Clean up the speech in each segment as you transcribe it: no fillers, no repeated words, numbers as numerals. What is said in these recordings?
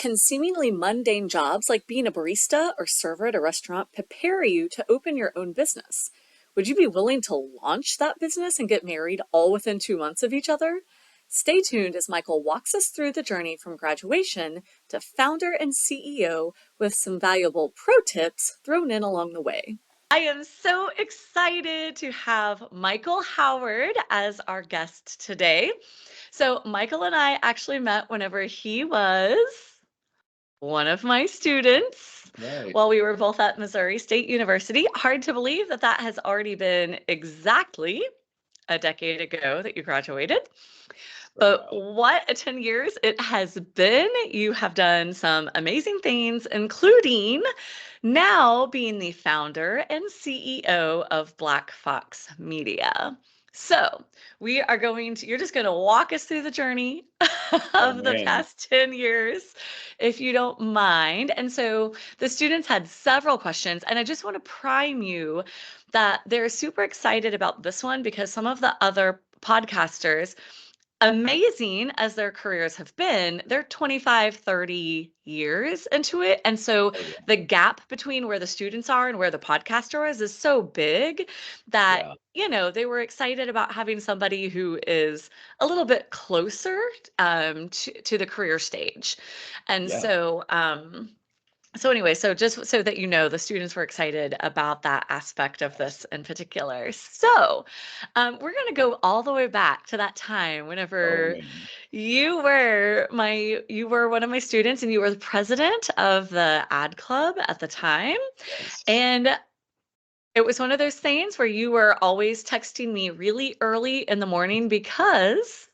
Can seemingly mundane jobs like being a barista or server at a restaurant prepare you to open your own business? Would you be willing to launch that business and get married all within 2 months of each other? Stay tuned as Mikel walks us through the journey from graduation to founder and CEO with some valuable pro tips thrown in along the way. I am so excited to have Mikel Howard as our guest today. So, Mikel and I actually met whenever he was one of my students Right. while we were both at Missouri State University. Hard to believe that that has already been exactly a decade ago that you graduated. But Wow. what a 10 years it has been. You have done some amazing things, including now being the founder and CEO of Black Fox Media. So you're just going to walk us through the journey Oh of the man. past 10 years, if you don't mind. And so the students had several questions, and I just want to prime you that they're super excited about this one because some of the other podcasters, amazing as their careers have been, they're 25, 30 years into it. And so Oh yeah. the gap between where the students are and where the podcaster is so big that, Yeah. they were excited about having somebody who is a little bit closer to the career stage. And Yeah. so anyway, so just so that you know, the students were excited about that aspect of this in particular. So we're going to go all the way back to that time Oh whenever man. you were one of my students and you were the president of the ad club at the time. Yes. And it was one of those things where you were always texting me really early in the morning because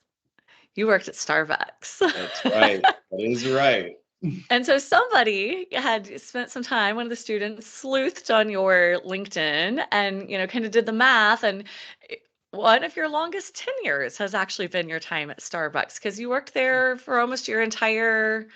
you worked at Starbucks. That's right. That is right. And so somebody had spent some time, one of the students sleuthed on your LinkedIn and, kind of did the math. And one of your longest tenures has actually been your time at Starbucks because you worked there for almost your entire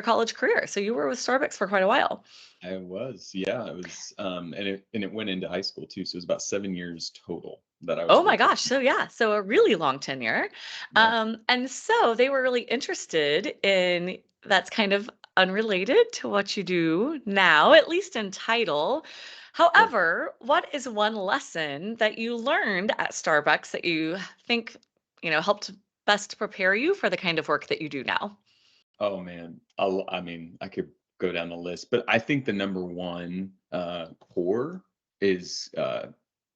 college career. So you were with Starbucks for quite a while. I was. Yeah. It was. And it went into high school too. So it was about 7 years total that I was Oh my with them. gosh. So yeah, so a really long tenure. Yeah. And so they were really interested in that's kind of unrelated to what you do now, at least in title. Sure. However, what is one lesson that you learned at Starbucks that you think, helped best prepare you for the kind of work that you do now? Oh man. I mean, I could go down the list, but I think the number one core is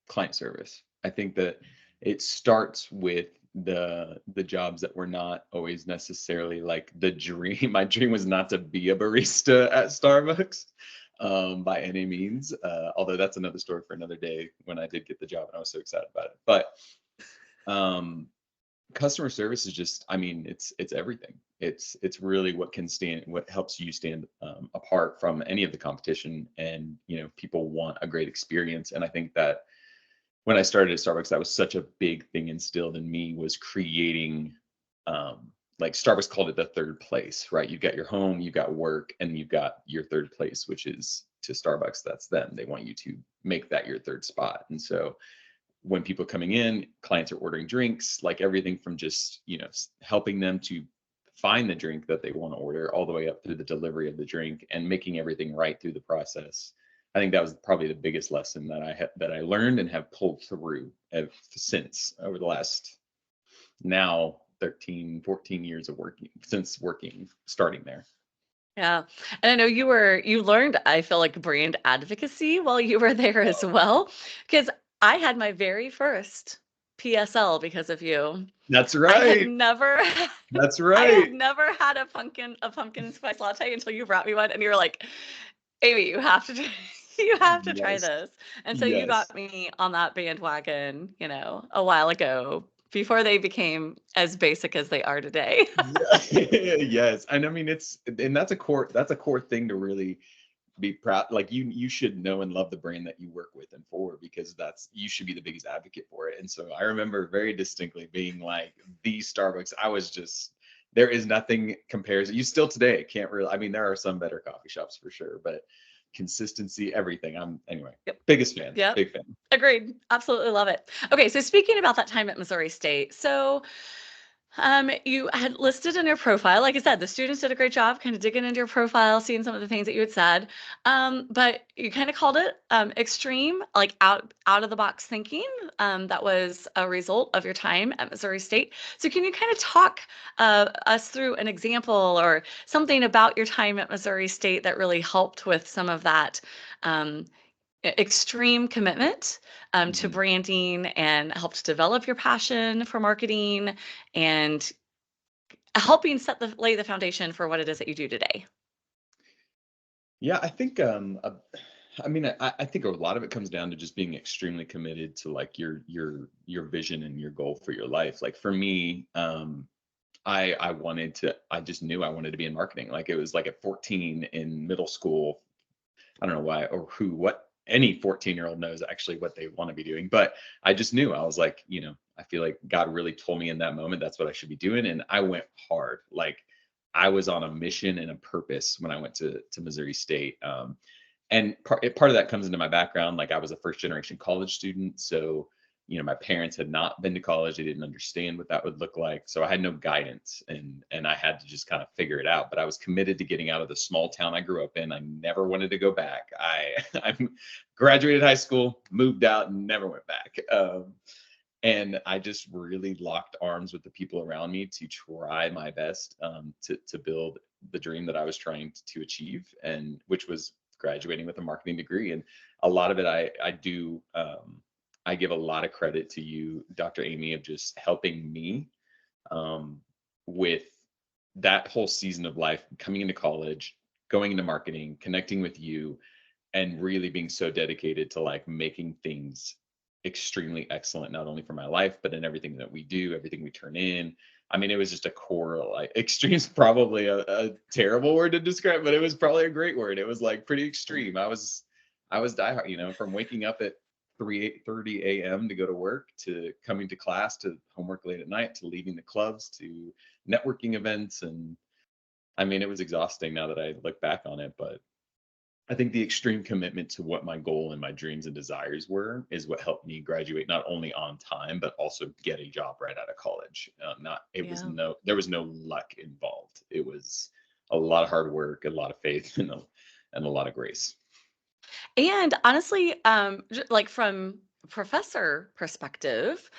client service. I think that it starts with the jobs that were not always necessarily like the dream. My dream was not to be a barista at Starbucks by any means. Although that's another story for another day when I did get the job and I was so excited about it. But um, customer service is just, I mean, it's everything. It's really what helps you stand apart from any of the competition. And people want a great experience. And I think that when I started at Starbucks, that was such a big thing instilled in me, was creating, like Starbucks called it the third place, right? You've got your home, you've got work, and you've got your third place, which is to Starbucks. That's them. They want you to make that your third spot. And so when people coming in, clients are ordering drinks, like everything from just, helping them to find the drink that they want to order all the way up through the delivery of the drink and making everything right through the process. I think that was probably the biggest lesson that I learned and have pulled through since over the last now 13, 14 years of starting there. Yeah. And I know you learned, I feel like, brand advocacy while you were there as well, because I had my very first PSL because of you. That's I had right. never That's I had right. never had a pumpkin spice latte until you brought me one and you were like, Amy, you have to you have to try Yes. this. And so you Yes. got me on that bandwagon, a while ago before they became as basic as they are today. Yeah. Yes. And I mean and that's a core thing to really be proud. Like you should know and love the brand that you work with and for, because you should be the biggest advocate for it. And so I remember very distinctly being like the Starbucks. I was just, there is nothing compares. You still today can't really, I mean, there are some better coffee shops for sure, but consistency, everything. Anyway, Yep. biggest fan, Yep. big fan. Agreed. Absolutely love it. Okay, so speaking about that time at Missouri State, so You had listed in your profile, like I said, the students did a great job kind of digging into your profile, seeing some of the things that you had said. But you kind of called it extreme, like out of the box thinking. That was a result of your time at Missouri State. So can you kind of talk us through an example or something about your time at Missouri State that really helped with some of that um, extreme commitment to Mhm. branding and helped develop your passion for marketing and helping lay the foundation for what it is that you do today? Yeah, I think I mean I think a lot of it comes down to just being extremely committed to like your vision and your goal for your life. Like for me, I just knew I wanted to be in marketing. Like it was like at 14 in middle school, I don't know why or what any 14-year-old knows actually what they want to be doing. But I just knew I was like, I feel like God really told me in that moment that's what I should be doing. And I went hard. Like I was on a mission and a purpose when I went to Missouri State. And part of that comes into my background. Like I was a first generation college student. So, my parents had not been to college. They didn't understand what that would look like. So I had no guidance and I had to just kind of figure it out. But I was committed to getting out of the small town I grew up in. I never wanted to go back. I graduated high school, moved out, and never went back. And I just really locked arms with the people around me to try my best to build the dream that I was trying to achieve, and which was graduating with a marketing degree. And a lot of it, I do. I give a lot of credit to you, Dr. Amy, of just helping me um, with that whole season of life, coming into college, going into marketing, connecting with you, and really being so dedicated to like making things extremely excellent, not only for my life, but in everything that we do, everything we turn in. I mean, it was just a core, like extreme is probably a terrible word to describe, but it was probably a great word. It was like pretty extreme. I was diehard, from waking up at 3:30 a.m. to go to work, to coming to class, to homework late at night, to leaving the clubs, to networking events. And I mean, it was exhausting now that I look back on it, but I think the extreme commitment to what my goal and my dreams and desires were is what helped me graduate not only on time but also get a job right out of college. Not it was Yeah. no there was no luck involved. It was a lot of hard work, a lot of faith, and a lot of grace. And honestly, like from professor perspective,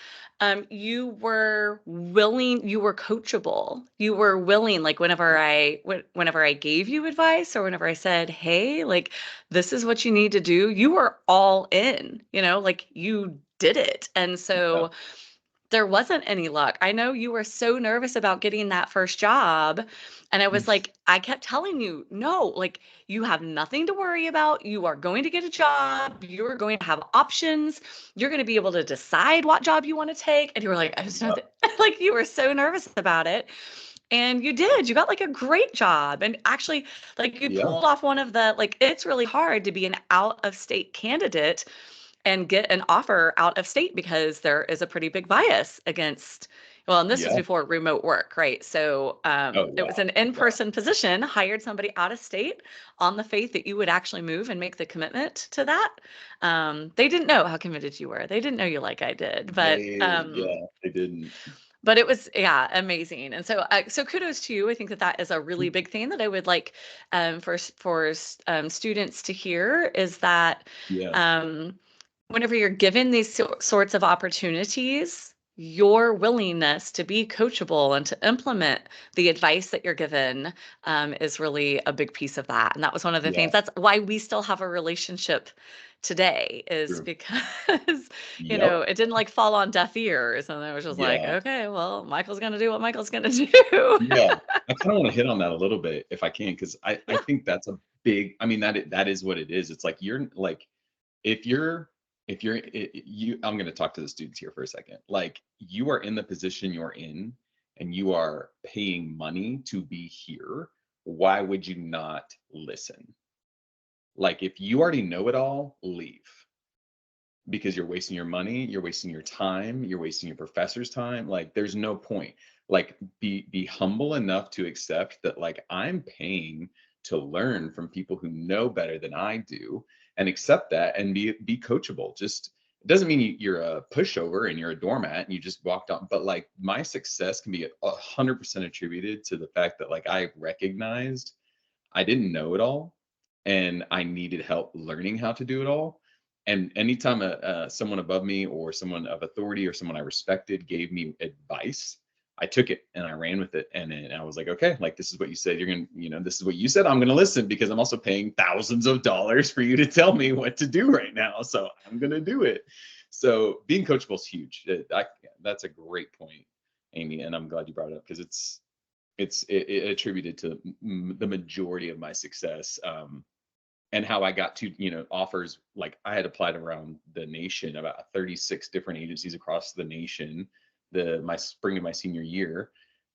you were coachable. You were willing, like whenever I gave you advice or whenever I said, "Hey, like this is what you need to do," you were all in. Like you did it, and Yeah. so there wasn't any luck. I know you were so nervous about getting that first job, and I was like, I kept telling you, "No, like, you have nothing to worry about. You are going to get a job. You're going to have options. You're gonna be able to decide what job you wanna take." And you were like, "I just know Yep. that." Like, you were so nervous about it, and you did. You got, like, a great job, and actually, like, you Yeah. pulled off one of the like, it's really hard to be an out of state candidate and get an offer out of state because there is a pretty big bias against, well, and this was Yeah. before remote work, right? So Oh it was wow. an Yeah. in-person position, hired somebody out of state on the faith that you would actually move and make the commitment to that. They didn't know how committed you were. They didn't know you like I did, They didn't. but it was, yeah, amazing. And so so kudos to you. I think that that is a really big thing that I would like for students to hear is that Yeah. um, whenever you're given these sorts of opportunities, your willingness to be coachable and to implement the advice that you're given is really a big piece of that. And that was one of the Yeah. things. That's why we still have a relationship today, is True. because Yep. it didn't like fall on deaf ears, and it was just like, Yeah. okay, well, Michael's gonna do what Michael's gonna do. Yeah. I kind of want to hit on that a little bit if I can, because I Yeah. think that's a big, I mean, that is what it is. It's like you're like if you're you I'm going to talk to the students here for a second. Like you are in the position you're in and you are paying money to be here. Why would you not listen? Like if you already know it all, leave, because you're wasting your money, you're wasting your time, you're wasting your professor's time. Like there's no point. Like be humble enough to accept that like I'm paying to learn from people who know better than I do, and accept that and be coachable. Just It doesn't mean you're a pushover and you're a doormat and you just walked on, but like my success can be 100% attributed to the fact that like I recognized I didn't know it all, and I needed help learning how to do it all. And anytime someone above me or someone of authority or someone I respected gave me advice, I took it and I ran with it. And then I was like, okay, like this is what you said. You're gonna, this is what you said. I'm gonna listen because I'm also paying thousands of dollars for you to tell me what to do right now. So I'm gonna do it. So being coachable is huge. That's a great point, Amy, and I'm glad you brought it up because it attributed to the majority of my success, and how I got to offers. Like I had applied around the nation, about 36 different agencies across the nation, the my spring of my senior year,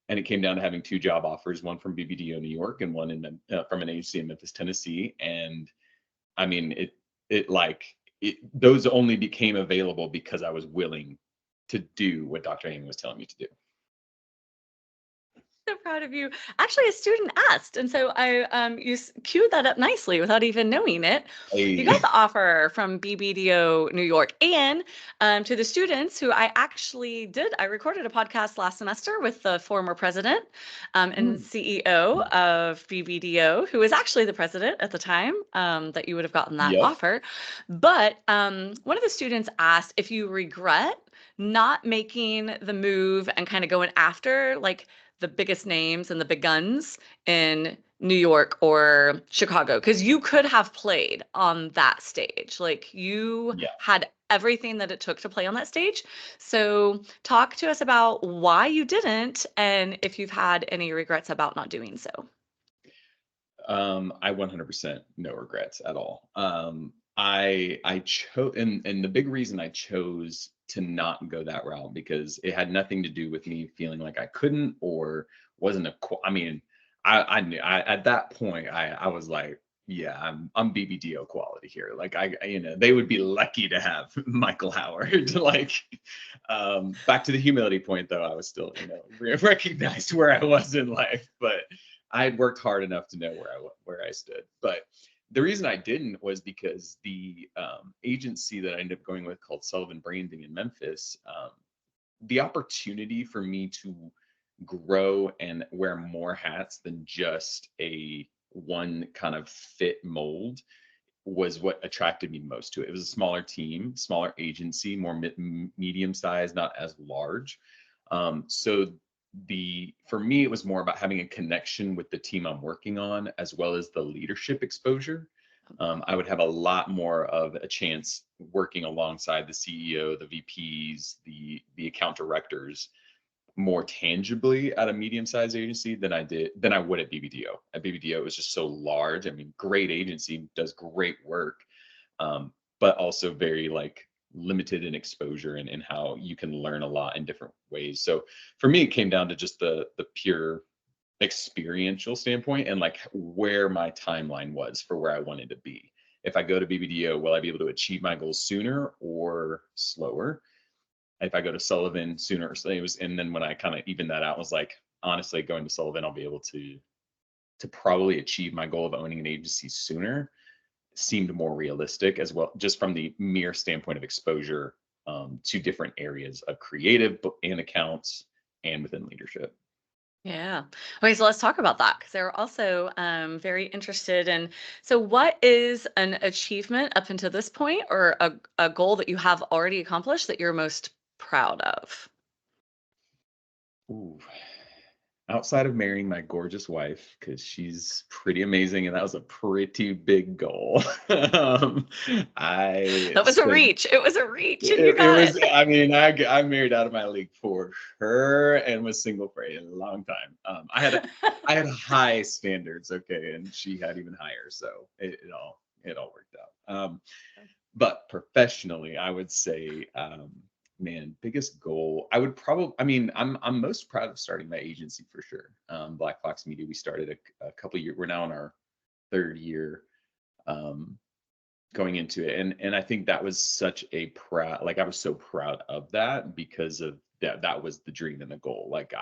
and it came down to having two job offers, one from BBDO New York and one from an agency in Memphis, Tennessee. And I mean those only became available because I was willing to do what Dr. Amy was telling me to do. So proud of you. Actually, a student asked, and so I queued that up nicely without even knowing it. You I got the offer from BBDO New York, and to the students who I actually did, I recorded a podcast last semester with the former president and CEO of BBDO, who was actually the president at the time that you would have gotten that Yep. offer. But one of the students asked if you regret not making the move and kind of going after like the biggest names and the big guns in New York or Chicago, because you could have played on that stage. Like you Yeah. had everything that it took to play on that stage. So talk to us about why you didn't and if you've had any regrets about not doing so. I 100% no regrets at all. I chose, and the big reason I chose to not go that route because it had nothing to do with me feeling like I couldn't or wasn't I mean, I knew at that point I was like, yeah, I'm BBDO quality here. Like they would be lucky to have Michael Howard. Like, back to the humility point though, I was still recognized where I was in life, but I had worked hard enough to know where I stood. But the reason I didn't was because the agency that I ended up going with, called Sullivan Branding in Memphis, the opportunity for me to grow and wear more hats than just a one kind of fit mold was what attracted me most to it. It was a smaller team, smaller agency, more medium size, not as large. So the for me it was more about having a connection with the team I'm working on, as well as the leadership exposure. I would have a lot more of a chance working alongside the CEO, the VPs, the account directors, more tangibly at a medium-sized agency than I would at BBDO. At BBDO, it was just so large. I mean, great agency, does great work, but also very like limited in exposure and how you can learn a lot in different ways. So for me, it came down to just the pure experiential standpoint and like where my timeline was for where I wanted to be. If I go to BBDO, will I be able to achieve my goals sooner or slower? If I go to Sullivan sooner, so it was, and then when I kind of evened that out, was like, honestly, going to Sullivan, I'll be able to probably achieve my goal of owning an agency sooner. Seemed more realistic as well, just from the mere standpoint of exposure, to different areas of creative and accounts and within leadership. Yeah. Okay, so let's talk about that because they're also very interested in. So, what is an achievement up until this point, or a goal that you have already accomplished that you're most proud of? Ooh. Outside of marrying my gorgeous wife, because she's pretty amazing, and that was a pretty big goal. I That was a spent reach. It was a reach, and you it got was, it. I mean, I married out of my league for sure and was single for a long time. I had high standards, okay, and she had even higher, so it all worked out. But professionally, I would say, man, biggest goal. I would probably, I mean, I'm most proud of starting my agency for sure. Black Fox Media. We started a couple years. We're now in our third year. Um, Going into it, and I think that was such a proud, like I was so proud of that because of that was the dream and the goal. Like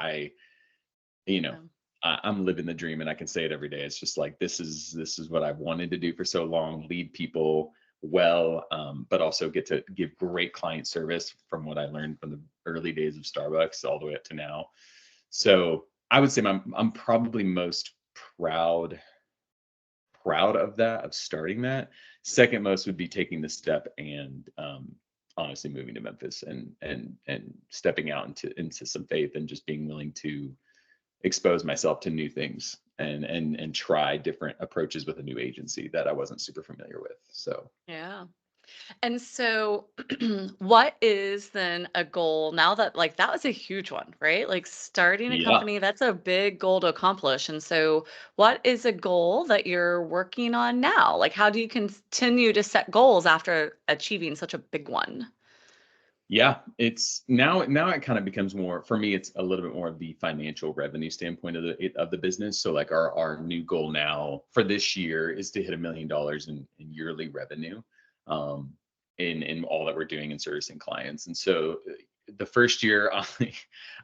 you know Yeah. I'm living the dream, and I can say it every day. It's just like this is what I've wanted to do for so long, lead people, well, but also get to give great client service from what I learned from the early days of Starbucks all the way up to now. So I would say I'm probably most proud proud of that, of starting that. Second most would be taking the step and honestly moving to Memphis and stepping out into some faith and just being willing to expose myself to new things and try different approaches with a new agency that I wasn't super familiar with. So Yeah. And so, what is then a goal now that, like, that was a huge one, right? Like, starting a yeah. company, that's a big goal to accomplish. And so, what is a goal that you're working on now? Like, how do you continue to set goals after achieving such a big one? Yeah, it's now it kind of becomes more for me. It's a little bit more of the financial revenue standpoint of the business. So like our new goal now for this year is to hit $1 million in yearly revenue, um, in all that we're doing in servicing clients. And so the first year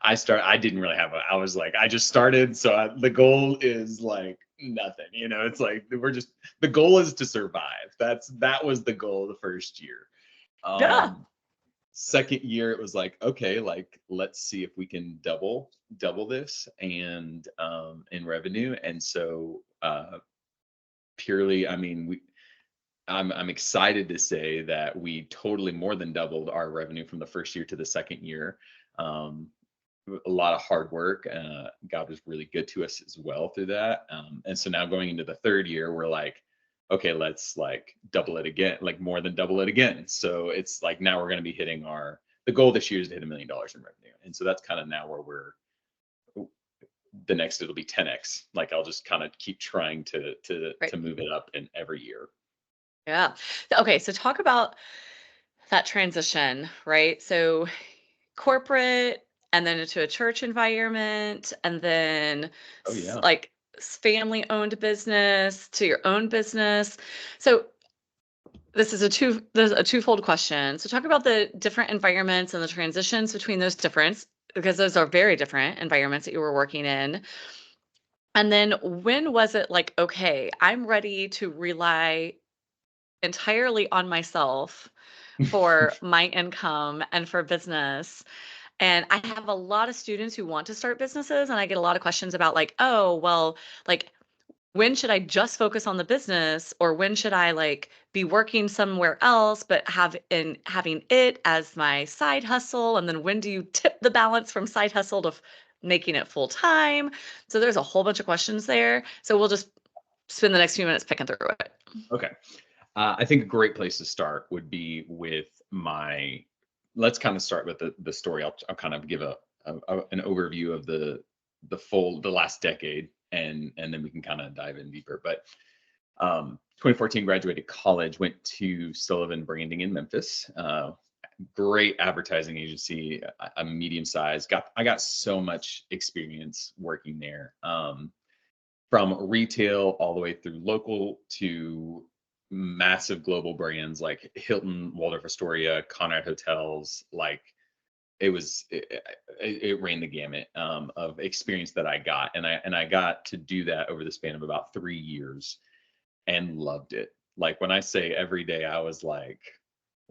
I didn't really have I was like I just started, so the goal is like nothing. It's like the goal is to survive. That was the goal the first year. Yeah. Um, Second year it was like, okay, like let's see if we can double this and in revenue. And so purely, I mean, I'm excited to say that we totally more than doubled our revenue from the first year to the second year. um a lot of hard work. God was really good to us as well through that. And so now going into the third year, we're like, okay, let's like double it again, like more than double it again. So it's like now we're going to be hitting the goal this year is to hit $1 million in revenue. And so that's kind of now where the next, it'll be 10x. Like I'll just kind of keep trying to Right. move it up in every year. Yeah. Okay. So, talk about that transition, right? So, corporate and then into a church environment and then Oh yeah. like family owned business to your own business. So, there's a twofold question. So, talk about the different environments and the transitions between those different, because those are very different environments that you were working in. And then, when was it like, okay, I'm ready to rely entirely on myself for my income and for business? And I have a lot of students who want to start businesses, and I get a lot of questions about, like, oh, well, like, when should I just focus on the business, or when should I like be working somewhere else but having it as my side hustle, and then when do you tip the balance from side hustle to making it full time? So there's a whole bunch of questions there. So we'll just spend the next few minutes picking through it. Okay. I think a great place to start would be with let's kind of start with the story. I'll kind of give an overview of the last decade, and then we can kind of dive in deeper. But 2014, graduated college, went to Sullivan Branding in Memphis. Great advertising agency, a medium size. I got so much experience working there. From retail all the way through local to massive global brands like Hilton, Waldorf Astoria, Conrad Hotels. Like it ran the gamut of experience that I got, and I got to do that over the span of about 3 years and loved it. Like when I say every day, I was like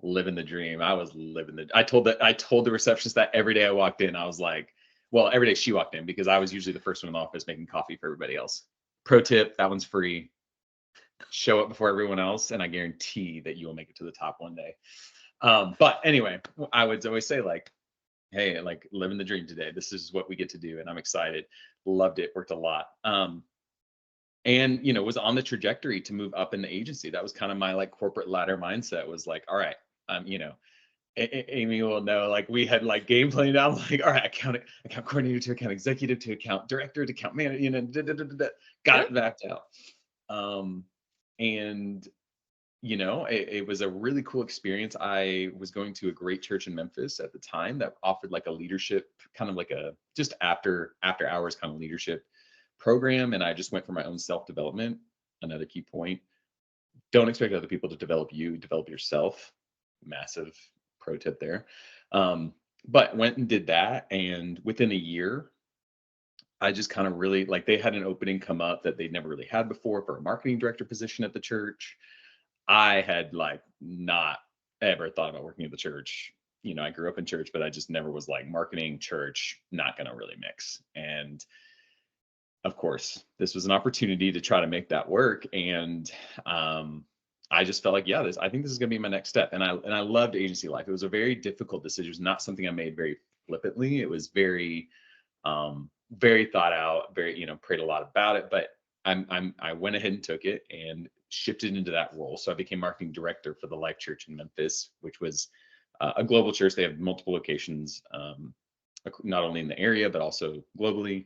living the dream. I was living the. I told the receptionist that every day I walked in, I was like, well, every day she walked in because I was usually the first one in the office making coffee for everybody else. Pro tip: that one's free. Show up before everyone else, and I guarantee that you will make it to the top one day. But anyway, I would always say like, hey, like living the dream today. This is what we get to do, and I'm excited. Loved it. Worked a lot. And was on the trajectory to move up in the agency. That was kind of my like corporate ladder mindset. Was like, all right, Amy will know. Like we had like game planned out. Like, all right, account coordinator to account executive to account director to account manager. Got Yeah. it mapped out. Um, and it was a really cool experience. I was going to a great church in Memphis at the time that offered like a leadership, kind of like a just after hours kind of leadership program, and I just went for my own self development. Another key point: don't expect other people to develop you, develop yourself. Massive pro tip there. But went and did that, and within a year, I just kind of really like they had an opening come up that they'd never really had before for a marketing director position at the church. I had like not ever thought about working at the church. I grew up in church, but I just never was like marketing church, not going to really mix. And of course, this was an opportunity to try to make that work. And I just felt like, yeah, I think this is going to be my next step. And I loved agency life. It was a very difficult decision. It was not something I made very flippantly. It was very thought out, very, prayed a lot about it. But I went ahead and took it and shifted into that role. So I became marketing director for the Life Church in Memphis, which was a global church. They have multiple locations, not only in the area but also globally.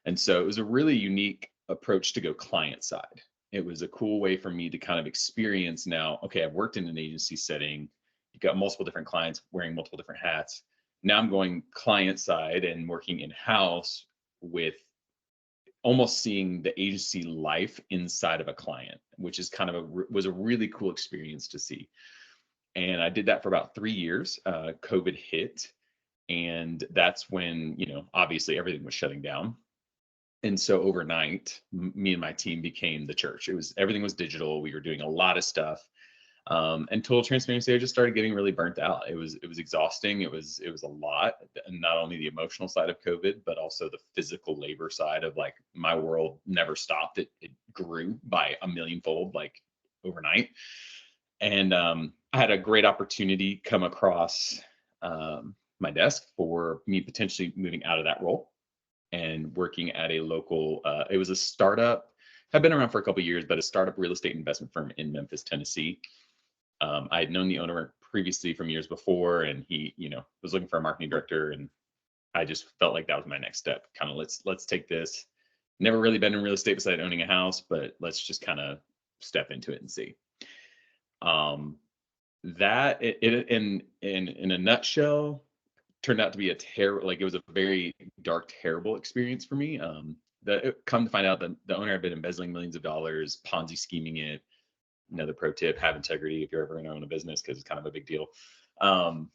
And so it was a really unique approach to go client side. It was a cool way for me to kind of experience now, okay, I've worked in an agency setting. You've got multiple different clients wearing multiple different hats. Now I'm going client side and working in house with almost seeing the agency life inside of a client, which is kind of was a really cool experience to see. And I did that for about 3 years. COVID hit, and that's when obviously everything was shutting down. And so overnight, me and my team became the church. Everything was digital. We were doing a lot of stuff. And total transparency, I just started getting really burnt out. It was exhausting. It was a lot, and not only the emotional side of COVID, but also the physical labor side of like my world never stopped. It grew by a millionfold like overnight. And I had a great opportunity come across my desk for me potentially moving out of that role and working at a local. It was a startup. Had been around for a couple of years, but a startup real estate investment firm in Memphis, Tennessee. I had known the owner previously from years before, and he, was looking for a marketing director, and I just felt like that was my next step. Kind of let's take this. Never really been in real estate besides owning a house, but let's just kind of step into it and see. Um, that in a nutshell turned out to be a terrible, like it was a very dark, terrible experience for me. Come to find out that the owner had been embezzling millions of dollars, Ponzi scheming it. Another pro tip: have integrity if you're ever going to own a business, because it's kind of a big deal. Um,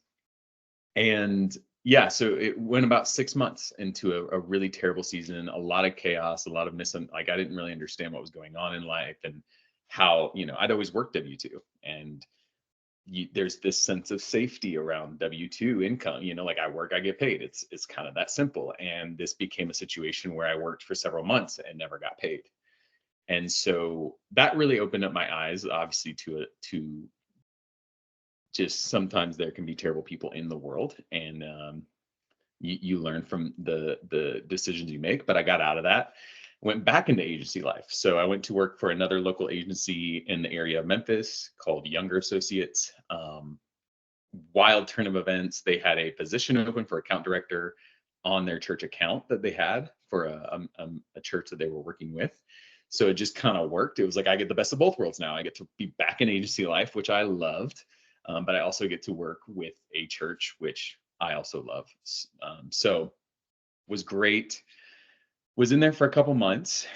and yeah, so it went about 6 months into a really terrible season, a lot of chaos, a lot of like I didn't really understand what was going on in life, and how I'd always worked W2, and there's this sense of safety around W2 income. Like I work, I get paid. It's kind of that simple. And this became a situation where I worked for several months and never got paid. And so that really opened up my eyes, obviously, to just sometimes there can be terrible people in the world, and you learn from the decisions you make. But I got out of that, went back into agency life. So I went to work for another local agency in the area of Memphis called Younger Associates. Wild turn of events. They had a position open for account director on their church account that they had for a church that they were working with. So it just kind of worked. It was like I get the best of both worlds now. I get to be back in agency life, which I loved, but I also get to work with a church, which I also love. So was great. Was in there for a couple months,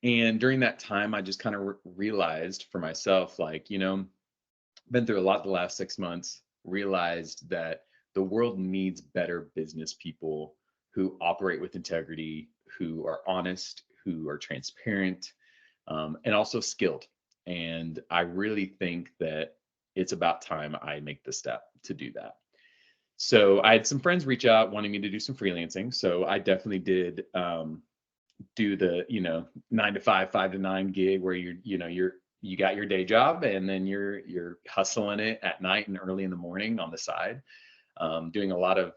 and during that time, I just kind of realized for myself, like been through a lot the last 6 months, realized that the world needs better business people who operate with integrity, who are honest, who are transparent, and also skilled. And I really think that it's about time I make the step to do that. So I had some friends reach out wanting me to do some freelancing. So I definitely did do the 9 to 5, 5 to 9 gig, where you got your day job, and then you're hustling it at night and early in the morning on the side. Doing a lot of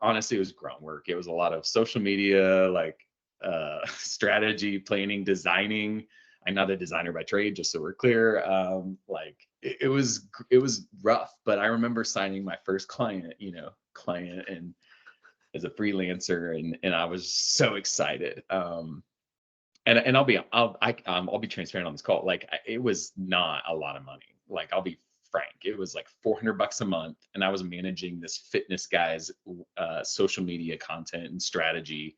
honestly, it was grunt work. It was a lot of social media, like strategy, planning, designing. I'm not a designer by trade, just so we're clear. Like it was rough, but I remember signing my first client and as a freelancer, and I was so excited. And I'll be transparent on this call. Like it was not a lot of money. Like I'll be frank, it was like $400 a month, and I was managing this fitness guy's social media content and strategy.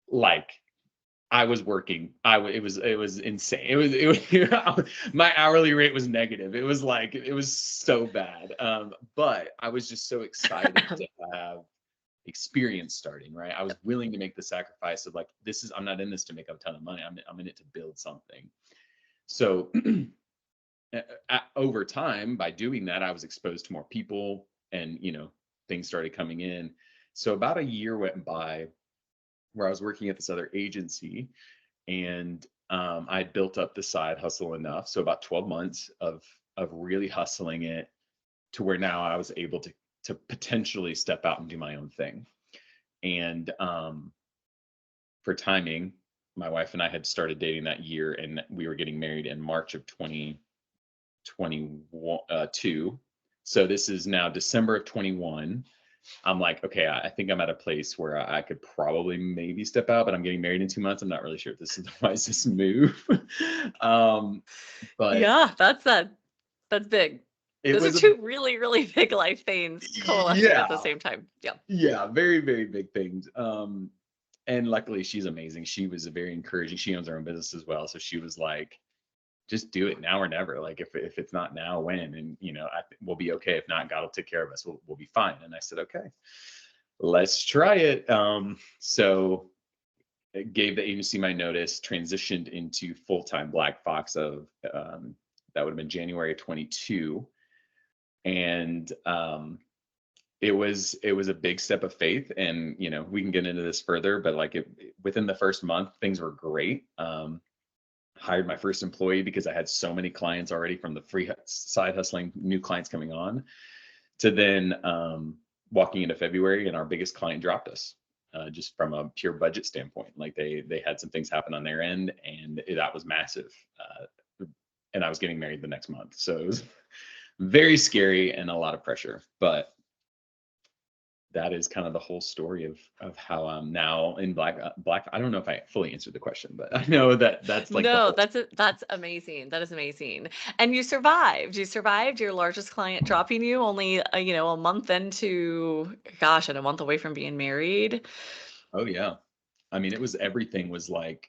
Like I was working. It was insane. It was my hourly rate was negative. It was like it was so bad. But I was just so excited to have experience starting, right? I was willing to make the sacrifice of like, I'm not in this to make a ton of money. I'm in it to build something. So over time, by doing that, I was exposed to more people, and things started coming in. So about a year went by where I was working at this other agency, and I'd built up the side hustle enough. So about 12 months of really hustling it to where now I was able to potentially step out and do my own thing. And for timing, my wife and I had started dating that year, and we were getting married in March of 2022. So this is now December of 21. I'm like, okay, I think I'm at a place where I could probably maybe step out, but I'm getting married in 2 months. I'm not really sure if this is the wisest move. um, but Yeah, that's big. it Those are was a two really, really big life things coalescing at the yeah, same time. Yeah. yeah, very, very big things. And luckily she's amazing. She was a very encouraging. She owns her own business as well. So she was like, just do it now or never. Like if it's not now, when? And we'll be okay. If not, God will take care of us. We'll be fine. And I said, okay, let's try it. So it gave the agency my notice, transitioned into full-time Black Fox of that would have been January of 22. And it was a big step of faith. And we can get into this further, but like within the first month, things were great. Hired my first employee because I had so many clients already from the side hustling, new clients coming on, to then walking into February, and our biggest client dropped us, just from a pure budget standpoint. Like they had some things happen on their end, and that was massive. And I was getting married the next month, so it was very scary and a lot of pressure. But that is kind of the whole story of how I'm now in black. I don't know if I fully answered the question, but I know that that's like the No, whole. that's amazing. That is amazing. And you survived. You survived your largest client dropping you only, a month into, gosh, and a month away from being married. Oh yeah. I mean, everything was like,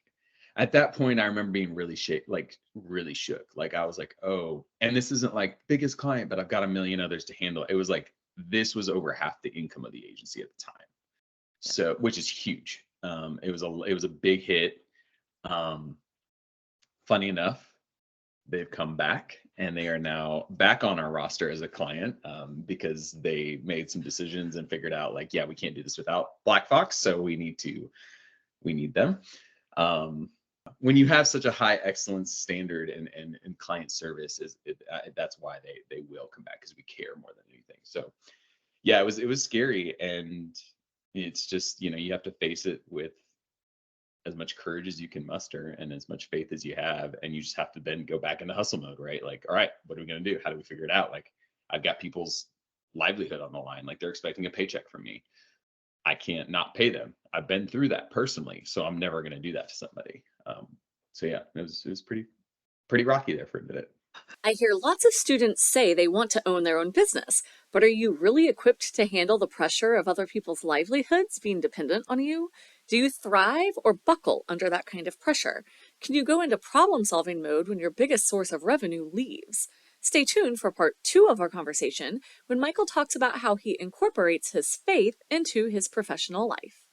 at that point, I remember being really like really shook. Like I was like, oh, and this isn't like biggest client, but I've got a million others to handle. It was like this was over half the income of the agency at the time. Yeah. So, which is huge. It was a big hit. Um, Funny enough, they've come back and they are now back on our roster as a client, because they made some decisions and figured out like, yeah, we can't do this without Black Fox, so we need them. Um, when you have such a high excellence standard and client service, that's why they will come back, because we care more than anything. So yeah, it was scary, and it's just you have to face it with as much courage as you can muster and as much faith as you have, and you just have to then go back into hustle mode, right? Like, all right, what are we going to do? How do we figure it out? Like, I've got people's livelihood on the line. Like, they're expecting a paycheck from me. I can't not pay them. I've been through that personally, so I'm never going to do that to somebody. So yeah, it was pretty rocky there for a minute. I hear lots of students say they want to own their own business, but are you really equipped to handle the pressure of other people's livelihoods being dependent on you? Do you thrive or buckle under that kind of pressure? Can you go into problem solving mode when your biggest source of revenue leaves? Stay tuned for part 2 of our conversation when Michael talks about how he incorporates his faith into his professional life.